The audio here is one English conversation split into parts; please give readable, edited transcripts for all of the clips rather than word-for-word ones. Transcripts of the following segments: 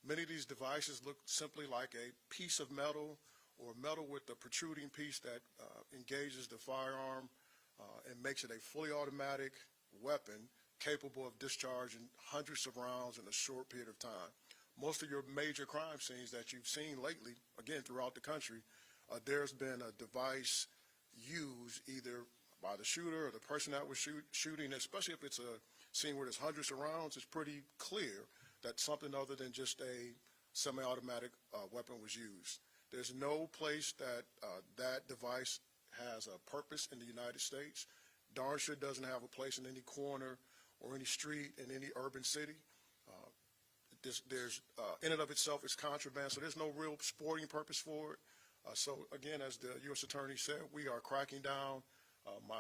Many of these devices look simply like a piece of metal or metal with a protruding piece that engages the firearm and makes it a fully automatic weapon capable of discharging hundreds of rounds in a short period of time. Most of your major crime scenes that you've seen lately, again, throughout the country, there's been a device used either by the shooter or the person that was shooting, especially if it's a scene where there's hundreds of rounds. It's pretty clear that something other than just a semi-automatic weapon was used. There's no place that that device has a purpose in the United States. Darn sure doesn't have a place in any corner or any street in any urban city. There's in and of itself, it's contraband, so there's no real sporting purpose for it. So again, as the U.S. Attorney said, we are cracking down. My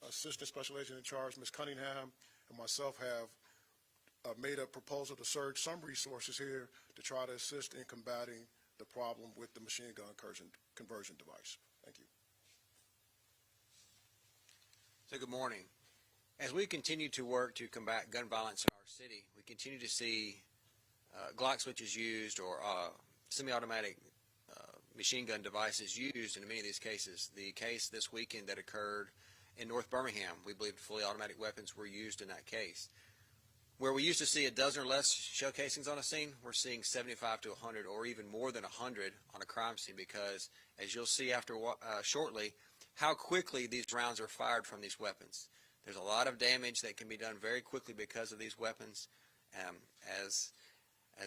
Assistant Special Agent in charge, Ms. Cunningham, and myself have made a proposal to surge some resources here to try to assist in combating the problem with the machine gun conversion device. Thank you. So good morning. As we continue to work to combat gun violence in our city, we continue to see Glock switches used or semi-automatic machine gun devices used in many of these cases. The case this weekend that occurred in North Birmingham, we believe fully automatic weapons were used in that case. Where we used to see a dozen or less shell casings on a scene, we're seeing 75 to 100 or even more than 100 on a crime scene because, as you'll see after shortly, how quickly these rounds are fired from these weapons. There's a lot of damage that can be done very quickly because of these weapons. As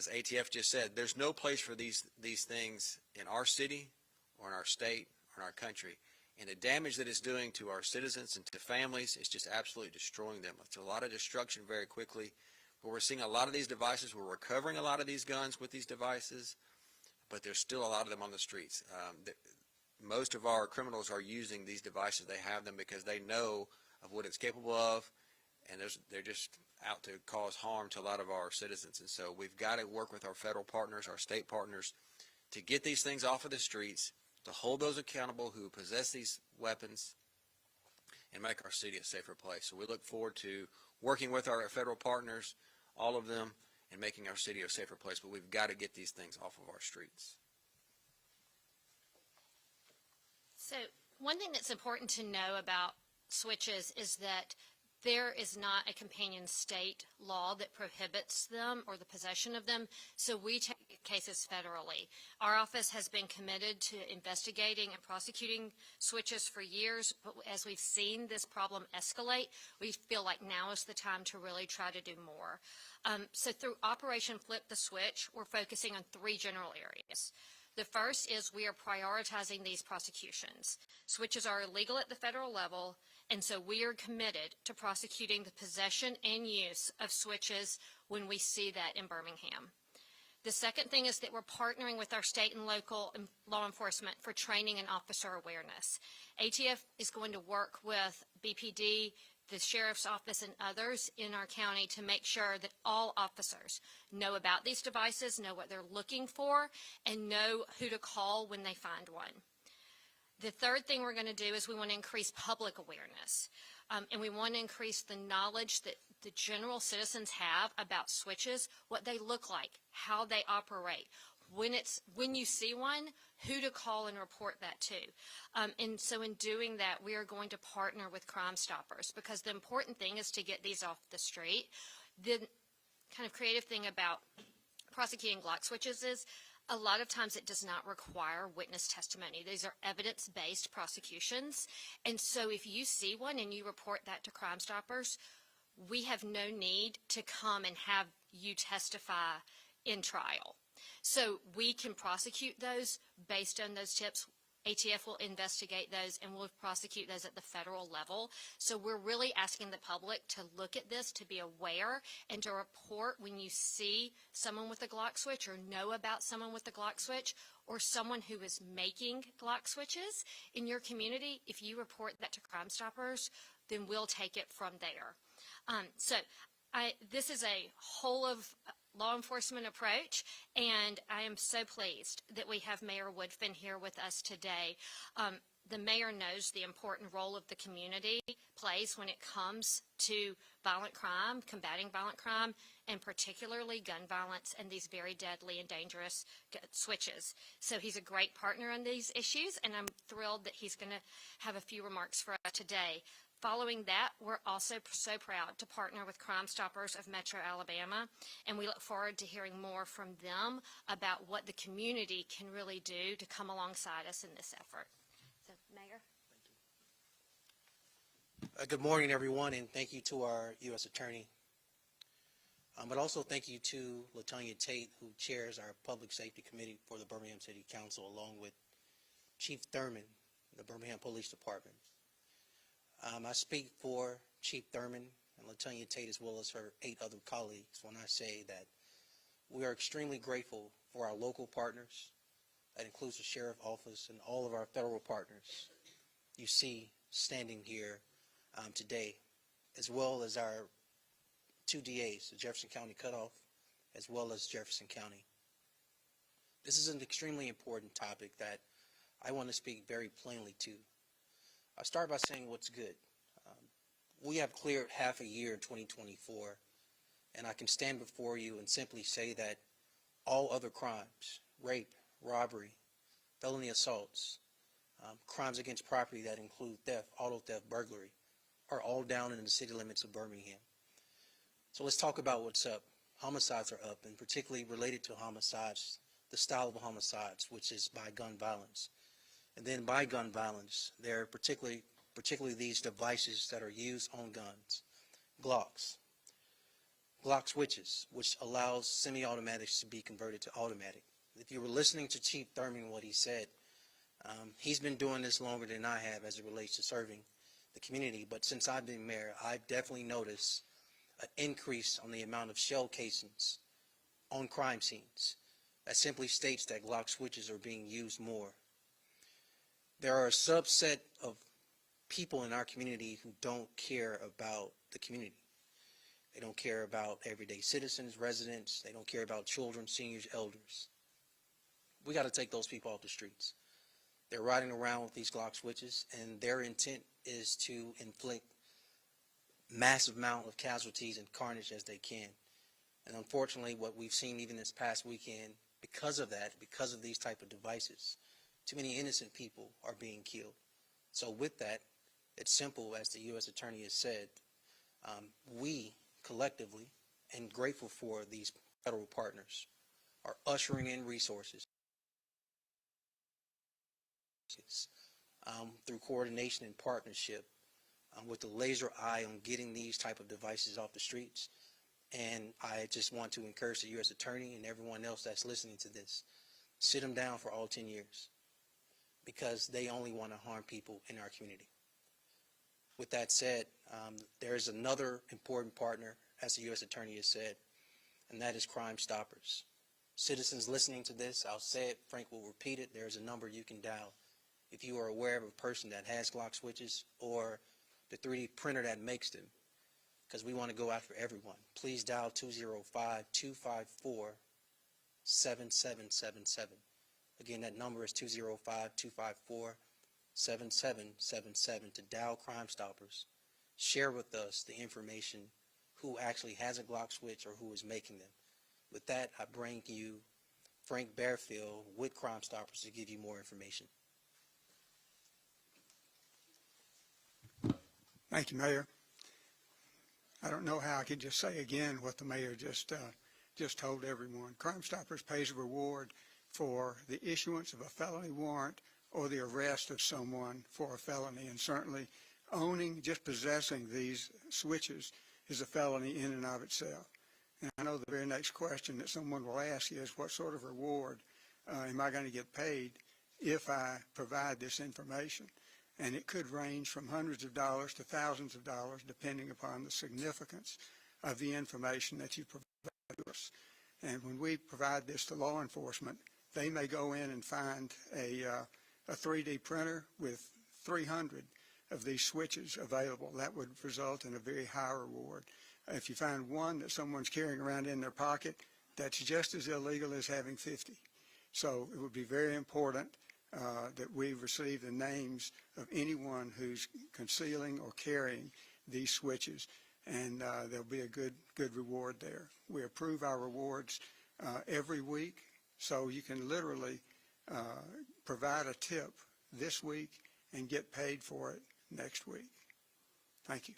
ATF just said, there's no place for these things in our city or in our state or in our country. And the damage that it's doing to our citizens and to families is just absolutely destroying them. It's a lot of destruction very quickly. But we're seeing a lot of these devices. We're recovering a lot of these guns with these devices, but there's still a lot of them on the streets. Most of our criminals are using these devices. They have them because they know of what it's capable of, and they're just out to cause harm to a lot of our citizens. And so we've got to work with our federal partners, our state partners, to get these things off of the streets, to hold those accountable who possess these weapons, and make our city a safer place. So we look forward to working with our federal partners, all of them, and making our city a safer place. But we've got to get these things off of our streets. So one thing that's important to know about switches is that there is not a companion state law that prohibits them or the possession of them, so we take cases federally. Our office has been committed to investigating and prosecuting switches for years, but as we've seen this problem escalate, we feel like now is the time to really try to do more. So through Operation Flip the Switch, we're focusing on three general areas. The first is we are prioritizing these prosecutions. Switches are illegal at the federal level, and so we are committed to prosecuting the possession and use of switches when we see that in Birmingham. The second thing is that we're partnering with our state and local law enforcement for training and officer awareness. ATF is going to work with BPD, the Sheriff's Office, and others in our county to make sure that all officers know about these devices, know what they're looking for, and know who to call when they find one. The third thing we're going to do is we want to increase public awareness, and we want to increase the knowledge that the general citizens have about switches, what they look like, how they operate, when you see one, who to call and report that to. And so in doing that, we are going to partner with Crime Stoppers because the important thing is to get these off the street. The kind of creative thing about prosecuting Glock switches is a lot of times it does not require witness testimony. These are evidence-based prosecutions. And so if you see one and you report that to Crime Stoppers, we have no need to come and have you testify in trial. So we can prosecute those based on those tips. ATF will investigate those and we'll prosecute those at the federal level. So we're really asking the public to look at this, to be aware, and to report when you see someone with a Glock switch or know about someone with a Glock switch or someone who is making Glock switches in your community. If you report that to Crime Stoppers, then we'll take it from there. This is a whole of law enforcement approach, and I am so pleased that we have Mayor Woodfin here with us today. the mayor knows the important role of the community plays when it comes to violent crime, combating violent crime, and particularly gun violence and these very deadly and dangerous switches. So he's a great partner on these issues, and I'm thrilled that he's going to have a few remarks for us today. Following that, we're also so proud to partner with Crime Stoppers of Metro Alabama, and we look forward to hearing more from them about what the community can really do to come alongside us in this effort. So, Mayor? Good morning, everyone, and thank you to our U.S. Attorney. But also thank you to LaTonya Tate, who chairs our Public Safety Committee for the Birmingham City Council, along with Chief Thurman, the Birmingham Police Department. I speak for Chief Thurman and LaTonya Tate, as well as her 8 other colleagues, when I say that we are extremely grateful for our local partners. That includes the Sheriff Office and all of our federal partners you see standing here today, as well as our 2 DAs, the Jefferson County Cutoff, as well as Jefferson County. This is an extremely important topic that I want to speak very plainly to. I'll start by saying what's good. We have cleared half a year in 2024, and I can stand before you and simply say that all other crimes, rape, robbery, felony assaults, crimes against property that include theft, auto theft, burglary, are all down in the city limits of Birmingham. So let's talk about what's up. Homicides are up, and particularly related to homicides, the style of homicides, which is by gun violence. And then by gun violence, there are particularly these devices that are used on guns, Glocks, Glock Switches, which allows semi-automatics to be converted to automatic. If you were listening to Chief Thurman, what he said, he's been doing this longer than I have as it relates to serving the community. But since I've been mayor, I've definitely noticed an increase on the amount of shell casings on crime scenes. That simply states that Glock Switches are being used more. There are a subset of people in our community who don't care about the community. They don't care about everyday citizens, residents. They don't care about children, seniors, elders. We got to take those people off the streets. They're riding around with these Glock Switches, and their intent is to inflict massive amount of casualties and carnage as they can. And unfortunately, what we've seen even this past weekend, because of that, because of these type of devices, too many innocent people are being killed. So with that, it's simple, as the U.S. Attorney has said, we collectively, and grateful for these federal partners, are ushering in resources through coordination and partnership with the laser eye on getting these type of devices off the streets. And I just want to encourage the U.S. Attorney and everyone else that's listening to this, sit them down for all 10 years. Because they only want to harm people in our community. With that said, there is another important partner, as the U.S. Attorney has said, and that is Crime Stoppers. Citizens listening to this, I'll say it, Frank will repeat it, there's a number you can dial. If you are aware of a person that has Glock Switches or the 3D printer that makes them, because we want to go after everyone, please dial 205-254-7777. Again, that number is 205-254-7777 to dial Crime Stoppers. Share with us the information, who actually has a Glock Switch or who is making them. With that, I bring you Frank Bearfield with Crime Stoppers to give you more information. Thank you, Mayor. I don't know how I could just say again what the mayor just told everyone. Crime Stoppers pays a reward for the issuance of a felony warrant or the arrest of someone for a felony, and certainly owning, just possessing these switches is a felony in and of itself. And I know the very next question that someone will ask is, what sort of reward am I going to get paid if I provide this information? And it could range from hundreds of dollars to thousands of dollars, depending upon the significance of the information that you provide to us. And when we provide this to law enforcement, they may go in and find a 3D printer with 300 of these switches available. That would result in a very high reward. If you find one that someone's carrying around in their pocket, that's just as illegal as having 50. So it would be very important that we receive the names of anyone who's concealing or carrying these switches, and there'll be a good reward there. We approve our rewards every week, so you can literally provide a tip this week and get paid for it next week. Thank you.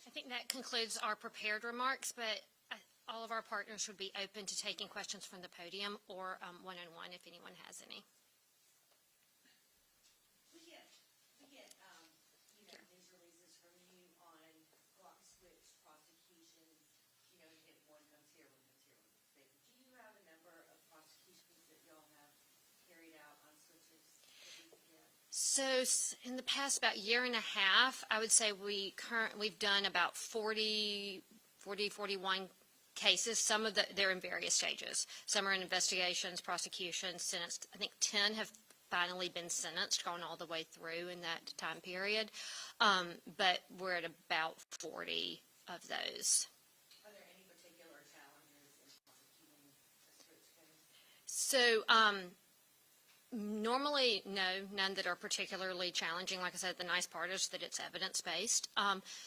I think that concludes our prepared remarks, but all of our partners would be open to taking questions from the podium or one-on-one if anyone has any. We get news releases from you on Glock Switch prosecutions, hit one comes here, one comes here, one comes there. Do you have a number of prosecutions that y'all have carried out on switches that we could get? So in the past about year and a half, I would say we've done about 41 cases. Some of they're in various stages. Some are in investigations, prosecutions, sentenced. I think 10 have finally been sentenced, gone all the way through in that time period. But we're at about 40 of those. Are there any particular challenges in prosecuting a switch case? So normally, no, none that are particularly challenging. Like I said, the nice part is that it's evidence-based.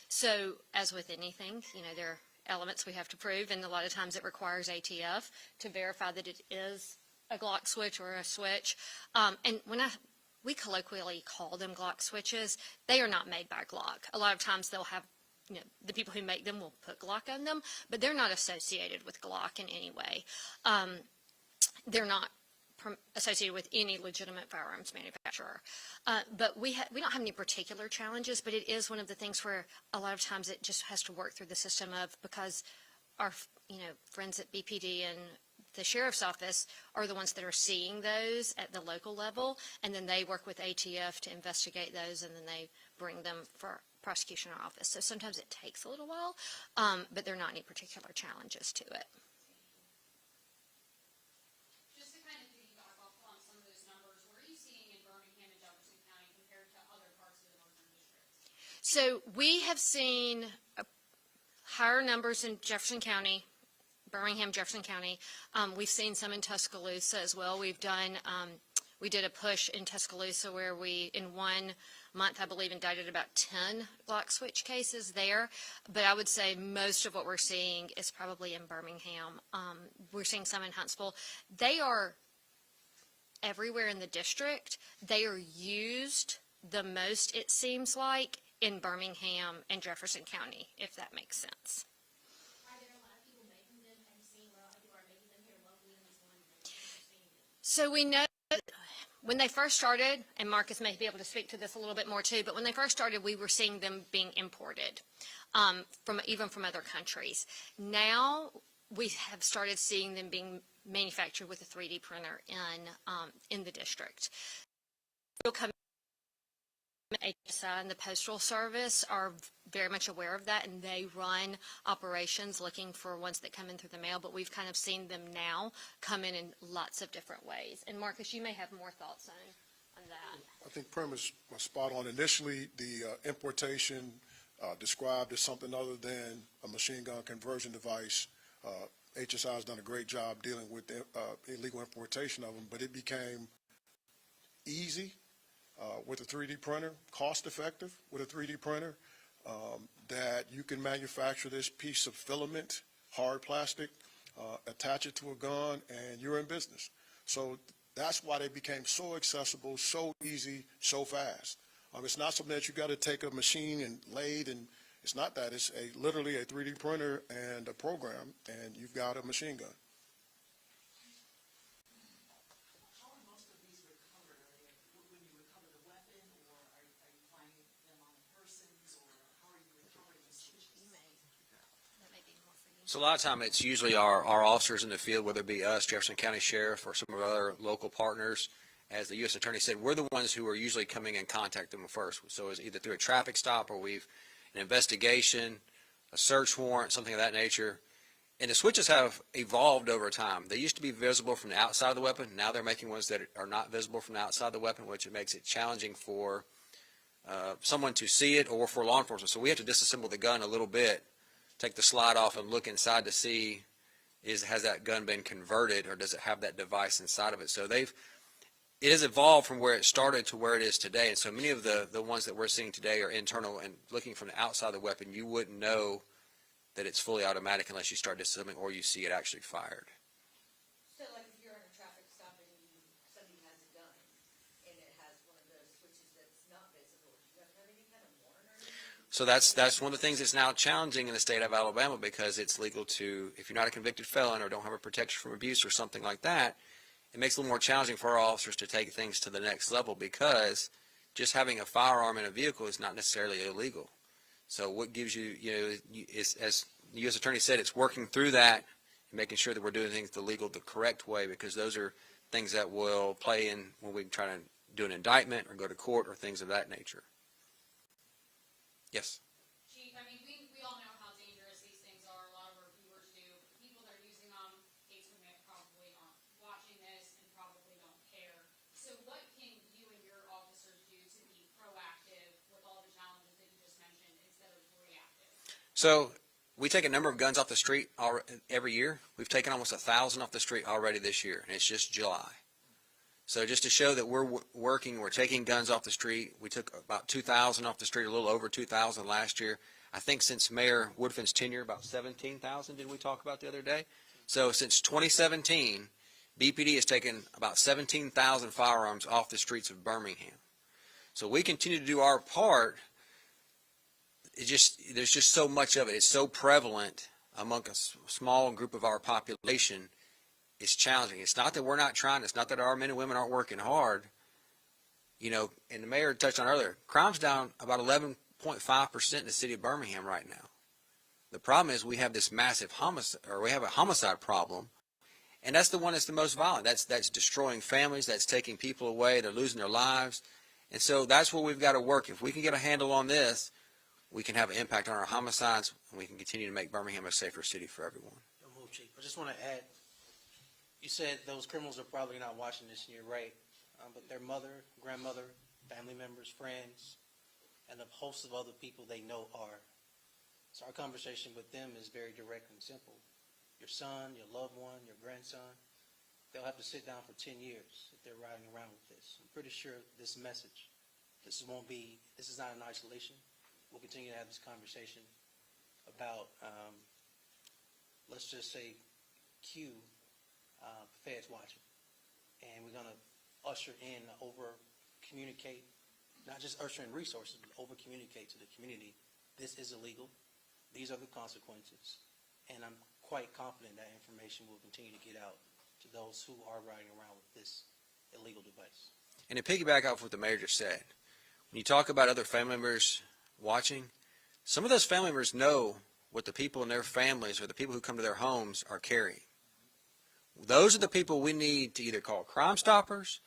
So as with anything, there are elements we have to prove, and a lot of times it requires ATF to verify that it is a Glock switch or a switch. And we colloquially call them Glock switches. They are not made by Glock. A lot of times they'll have, the people who make them will put Glock on them, but they're not associated with Glock in any way. They're not associated with any legitimate firearms manufacturer. But we don't have any particular challenges, but it is one of the things where a lot of times it just has to work through the system of, because our friends at BPD and the sheriff's office are the ones that are seeing those at the local level, and then they work with ATF to investigate those, and then they bring them for prosecution in our office. So sometimes it takes a little while, but there are not any particular challenges to it. Just to kind of piggyback off on some of those numbers, what are you seeing in Birmingham and Jefferson County compared to other parts of the northern district? So we have seen higher numbers in Jefferson County, Birmingham, Jefferson County. We've seen some in Tuscaloosa as well. We did a push in Tuscaloosa where we, in 1 month, I believe, indicted about 10 Glock switch cases there. But I would say most of what we're seeing is probably in Birmingham. We're seeing some in Huntsville. They are everywhere in the district. They are used the most, it seems like, in Birmingham and Jefferson County, if that makes sense. Are there a lot of people making them? Have you seen a lot of people are making them here locally in this one? So we know when they first started, and Marcus may be able to speak to this a little bit more too, but when they first started, we were seeing them being imported even from other countries. Now we have started seeing them being manufactured with a 3D printer in the district. They'll come. HSI and the Postal Service are very much aware of that, and they run operations looking for ones that come in through the mail, but we've kind of seen them now come in lots of different ways. And Marcus, you may have more thoughts on that. I think Prim was spot on. Initially, the importation described as something other than a machine gun conversion device. HSI has done a great job dealing with illegal importation of them, but it became easy with a 3D printer, cost effective with a 3D printer, that you can manufacture this piece of filament, hard plastic, attach it to a gun, and you're in business. So that's why they became so accessible, so easy, so fast. It's not something that you got to take a machine and lathe, and it's not that. It's literally a 3D printer and a program, and you've got a machine gun. How are most of these recovered? Are they when you recover the weapon, or are you finding them on persons, or how are you recovering the switches? That may be more for you. So a lot of time it's usually our officers in the field, whether it be us, Jefferson County Sheriff, or some of our other local partners. As the U.S. Attorney said, we're the ones who are usually coming in contact with them first. So it's either through a traffic stop or an investigation, a search warrant, something of that nature. And the switches have evolved over time. They used to be visible from the outside of the weapon. Now they're making ones that are not visible from the outside of the weapon, which makes it challenging for someone to see it or for law enforcement. So we have to disassemble the gun a little bit, take the slide off and look inside to see has that gun been converted, or does it have that device inside of it? So it has evolved from where it started to where it is today. And so many of the ones that we're seeing today are internal, and looking from the outside of the weapon, you wouldn't know that it's fully automatic unless you start disassembling or you see it actually fired. So like if you're in a traffic stop and somebody has a gun and it has one of those switches that's not visible, do you have to have any kind of warrant or anything? So that's one of the things that's now challenging in the state of Alabama, because it's legal to, if you're not a convicted felon or don't have a protection from abuse or something like that, it makes it a little more challenging for our officers to take things to the next level, because just having a firearm in a vehicle is not necessarily illegal. So what gives you, is, as the U.S. Attorney said, it's working through that and making sure that we're doing things the correct way, because those are things that will play in when we try to do an indictment or go to court or things of that nature. Yes. Chief, I mean, we all know how dangerous these things are. A lot of our viewers do. But the people that are using them, case admit, probably aren't watching this and probably don't care. So what can you and your officers do to be proactive with all the challenges that you just mentioned instead of reactive? So we take a number of guns off the street every year. We've taken almost 1,000 off the street already this year, and it's just July. So just to show that we're working, we're taking guns off the street. We took about 2,000 off the street, a little over 2,000 last year. I think since Mayor Woodfin's tenure, about 17,000 did we talk about the other day? So since 2017, BPD has taken about 17,000 firearms off the streets of Birmingham. So we continue to do our part. There's just so much of it. It's so prevalent among a small group of our population. It's challenging. It's not that we're not trying. It's not that our men and women aren't working hard. And the mayor touched on earlier, crime's down about 11.5% in the city of Birmingham right now. The problem is we have this massive we have a homicide problem, and that's the one that's the most violent. That's destroying families. That's taking people away. They're losing their lives. And so that's where we've got to work. If we can get a handle on this, we can have an impact on our homicides, and we can continue to make Birmingham a safer city for everyone. Chief, I just want to add, you said those criminals are probably not watching this, and you're right, but their mother, grandmother, family members, friends, and a host of other people they know are. So our conversation with them is very direct and simple. Your son, your loved one, your grandson, they'll have to sit down for 10 years if they're riding around with this. I'm pretty sure this message, this is not in isolation. We'll continue to have this conversation about, let's just say, feds watching. And we're going to usher in, over-communicate, not just usher in resources, but over-communicate to the community. This is illegal. These are the consequences. And I'm quite confident that information will continue to get out to those who are riding around with this illegal device. And to piggyback off what the mayor just said, when you talk about other family members watching, some of those family members know what the people in their families or the people who come to their homes are carrying. Those are the people we need to either call Crime Stoppers,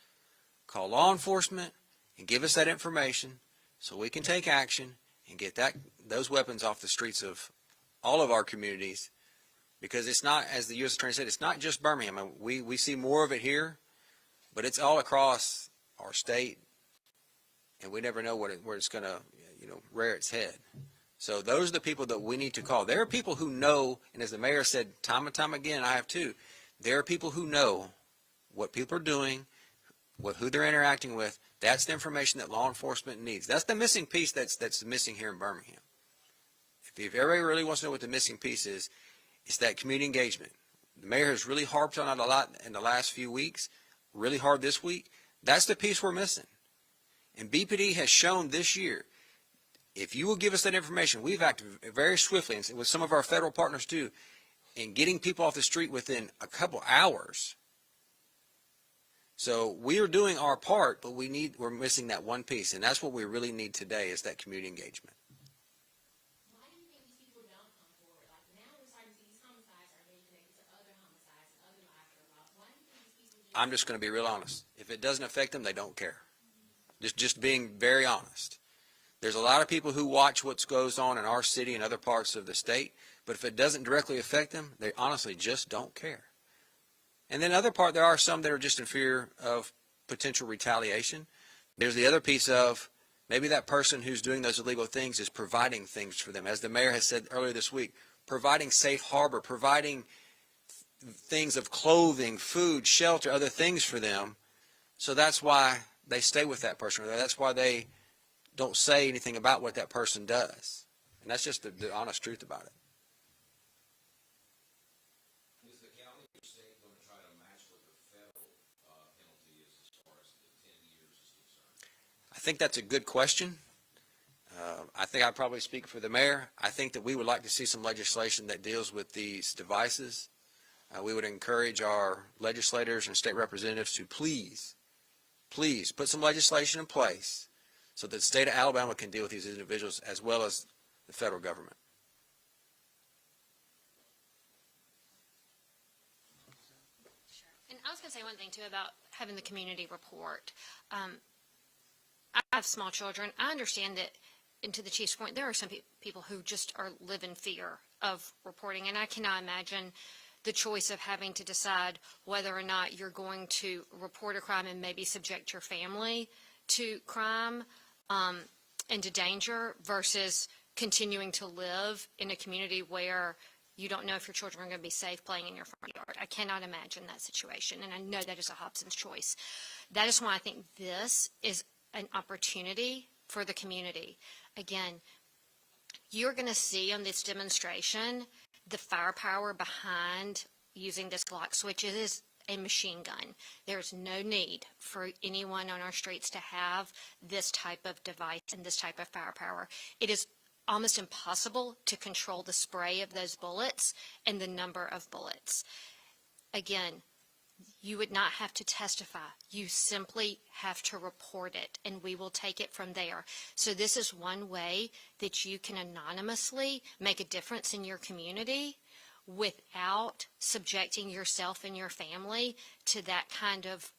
call law enforcement, and give us that information so we can take action and get those weapons off the streets of all of our communities. Because it's not, as the U.S. Attorney said, it's not just Birmingham. We see more of it here, but it's all across our state, and we never know where it's going to rear its head. So those are the people that we need to call. There are people who know, and as the mayor said time and time again, I have too, there are people who know what people are doing, who they're interacting with. That's the information that law enforcement needs. That's the missing piece that's missing here in Birmingham. If everybody really wants to know what the missing piece is, it's that community engagement. The mayor has really harped on it a lot in the last few weeks, really hard this week. That's the piece we're missing. And BPD has shown this year, if you will give us that information, we've acted very swiftly, and with some of our federal partners too, in getting people off the street within a couple hours. So we are doing our part, but we're missing that one piece, and that's what we really need today is that community engagement. Why do you think these people don't come forward? Like now we're starting to see these homicides are being connected to other homicides and other lives that are lost. Why do you think these people I'm just going to be real honest. If it doesn't affect them, they don't care. Just being very honest. There's a lot of people who watch what goes on in our city and other parts of the state, but if it doesn't directly affect them, they honestly just don't care. And then there are some that are just in fear of potential retaliation. There's the other piece of maybe that person who's doing those illegal things is providing things for them. As the mayor has said earlier this week, providing safe harbor, providing things of clothing, food, shelter, other things for them. So that's why they stay with that person, or that's why they don't say anything about what that person does. And that's just the honest truth about it. Is the county or state going to try to match what the federal penalty is as far as the 10 years is concerned? I think that's a good question. I think I'd probably speak for the mayor. I think that we would like to see some legislation that deals with these devices. We would encourage our legislators and state representatives to please put some legislation in place so that the state of Alabama can deal with these individuals as well as the federal government. And I was going to say one thing, too, about having the community report. I have small children. I understand that, and to the chief's point, there are some people who just live in fear of reporting, and I cannot imagine the choice of having to decide whether or not you're going to report a crime and maybe subject your family to crime and to danger versus continuing to live in a community where you don't know if your children are going to be safe playing in your front yard. I cannot imagine that situation, and I know that is a Hobson's choice. That is why I think this is an opportunity for the community. Again, you're going to see on this demonstration the firepower behind using this Glock Switches is a machine gun. There's no need for anyone on our streets to have this type of device and this type of firepower. It is almost impossible to control the spray of those bullets and the number of bullets. Again, you would not have to testify. You simply have to report it, and we will take it from there. So this is one way that you can anonymously make a difference in your community without subjecting yourself and your family to that kind of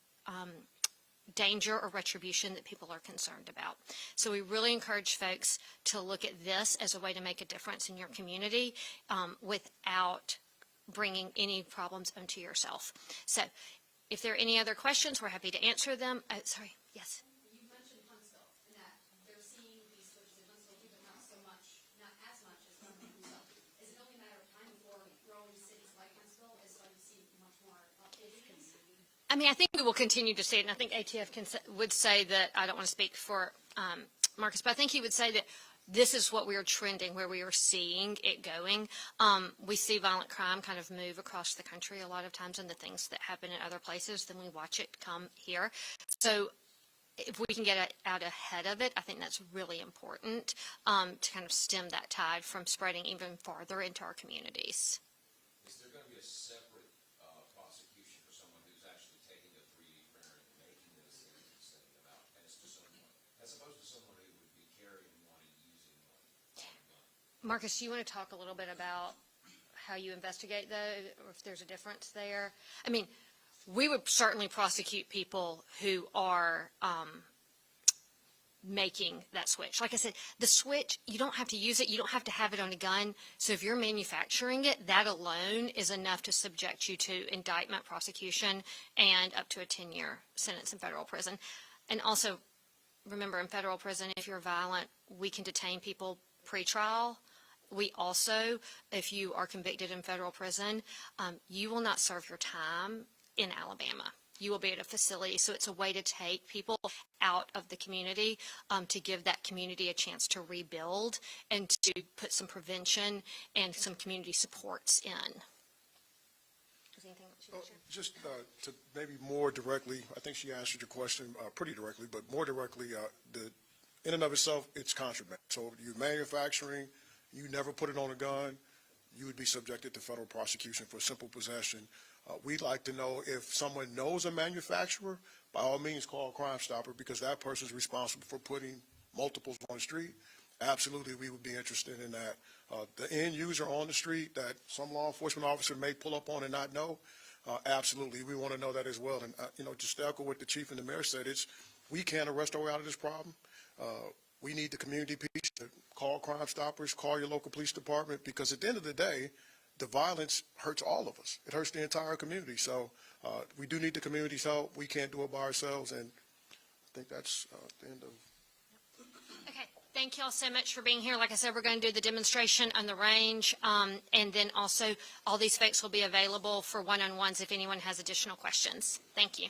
danger or retribution that people are concerned about. So we really encourage folks to look at this as a way to make a difference in your community without bringing any problems onto yourself. So if there are any other questions, we're happy to answer them. Sorry, yes. You mentioned Huntsville, and that they're seeing these switches in Huntsville, but not so much, not as much as Birmingham. Is it only a matter of time before growing cities like Huntsville is going to see much more updates? I mean, I think we will continue to see it, and I think ATF would say that, I don't want to speak for Marcus, but I think he would say that this is what we are trending, where we are seeing it going. We see violent crime kind of move across the country a lot of times, and the things that happen in other places, then we watch it come here. So if we can get out ahead of it, I think that's really important to kind of stem that tide from spreading even farther into our communities. Is there going to be a separate prosecution for someone who's actually taking a 3D printer and making this and sending it out, as opposed to someone who would be carrying one and using one on a gun? Marcus, do you want to talk a little bit about how you investigate those, or if there's a difference there? I mean, we would certainly prosecute people who are making that switch. Like I said, the switch, you don't have to use it. You don't have to have it on a gun. So if you're manufacturing it, that alone is enough to subject you to indictment, prosecution, and up to a 10-year sentence in federal prison. And also, remember, in federal prison, if you're violent, we can detain people pre-trial. We also, if you are convicted in federal prison, you will not serve your time in Alabama. You will be at a facility. So it's a way to take people out of the community, to give that community a chance to rebuild and to put some prevention and some community supports in. Is there anything else you want to share? Just to maybe more directly, I think she answered your question pretty directly, but more directly, in and of itself, it's contraband. So if you're manufacturing, you never put it on a gun, you would be subjected to federal prosecution for simple possession. We'd like to know if someone knows a manufacturer, by all means call Crime Stopper, because that person is responsible for putting multiples on the street. Absolutely, we would be interested in that. The end user on the street that some law enforcement officer may pull up on and not know, absolutely, we want to know that as well. And, just to echo what the chief and the mayor said, we can't arrest our way out of this problem. We need the community piece to call Crime Stoppers, call your local police department, because at the end of the day, the violence hurts all of us. It hurts the entire community. So we do need the community's help. We can't do it by ourselves, and I think that's the end of. Okay, Thank you all so much for being here. Like I said, we're going to do the demonstration on the range, and then also all these folks will be available for one-on-ones if anyone has additional questions. Thank you.